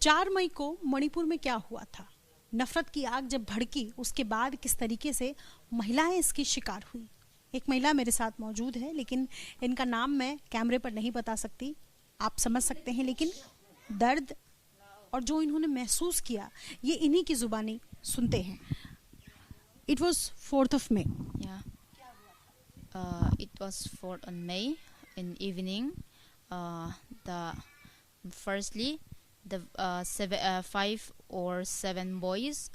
4 मई को मणिपुर में क्या हुआ था, नफरत की आग जब भड़की उसके बाद किस तरीके से महिलाएं इसकी शिकार हुई। एक महिला मेरे साथ मौजूद है, लेकिन इनका नाम मैं कैमरे पर नहीं बता सकती, आप समझ सकते हैं। लेकिन दर्द और जो इन्होंने महसूस किया ये इन्हीं की जुबानी सुनते हैं। It was 4th of May. Yeah. It was 4th on May in evening. Firstly, the 5 or 7 boys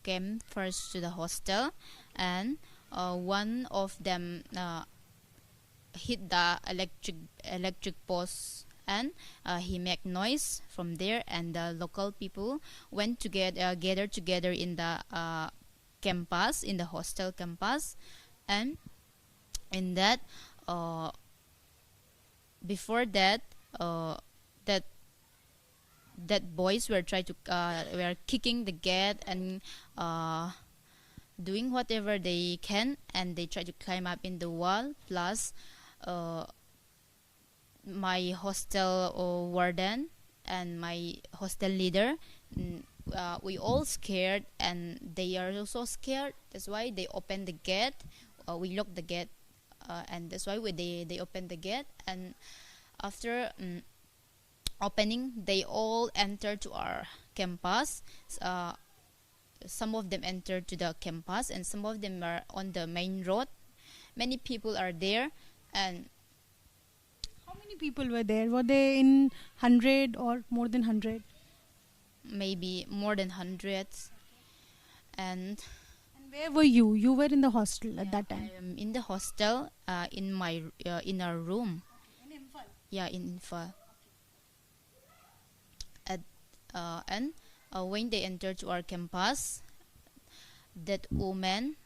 came first to the hostel, and one of them hit the electric post, and he made noise from there, and the local people went together gathered together in the campus, in the hostel campus. And in that before that that boys were were kicking the gate and doing whatever they can, and they try to climb up in the wall. Plus my hostel warden and my hostel leader, we all scared, and they are also scared. That's why they opened the gate. We locked the gate, and that's why they opened the gate. And after opening, they all entered to our campus. Some of them entered to the campus, and some of them are on the main road. Many people are there. And how many people were there? Were they in 100 or more than 100? Maybe more than hundreds. And where were you? You were in the hostel at that time. I am in the hostel, in our room. In Imphal? Yeah, in Imphal. And when they entered to our campus, the woman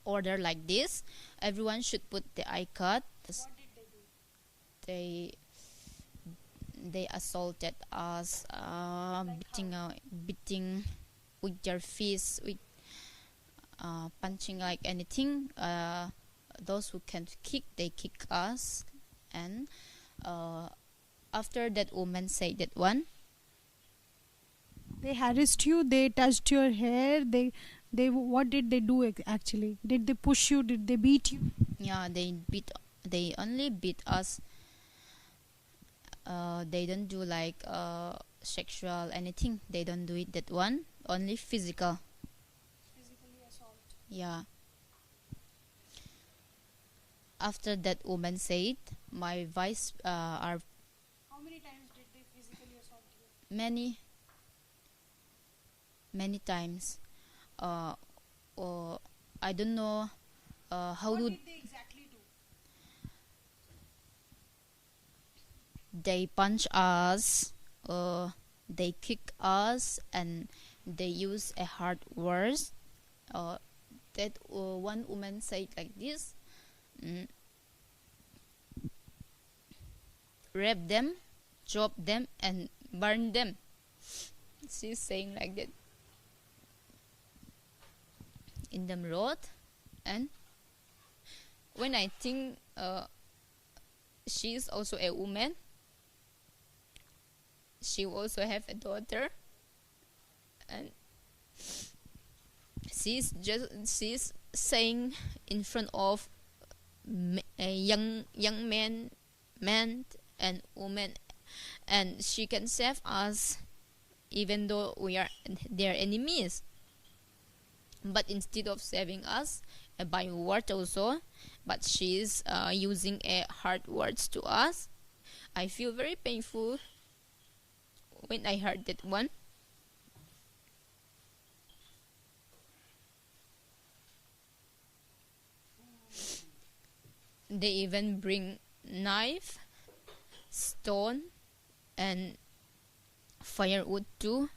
ordered like this: everyone should put the I-card. What did they do? They assaulted us, beating with their fists, with punching like anything. Those who can kick, they kick us. And after that woman said that one, they harassed you, they touched your hair, they what did they do actually? Did they push you? Did they beat you? Yeah, they only beat us. They don't do like sexual anything. They don't do it that one. Only physical. Physically assault. Yeah. After that woman said, my vice are. How many times did they physically assault you? Many times. I don't know how what do did they exactly do? They punch us, they kick us, and they use a hard words. That one woman said like this: rape them, chop them, and burn them. She's saying like that in the road. And when I think she is also a woman, she also have a daughter, and she's saying in front of a young men and women, and she can save us even though we are their enemies. But instead of saving us by word also, but she is using a hard words to us. I feel very painful when I heard that one. They even bring knife, stone, and firewood too.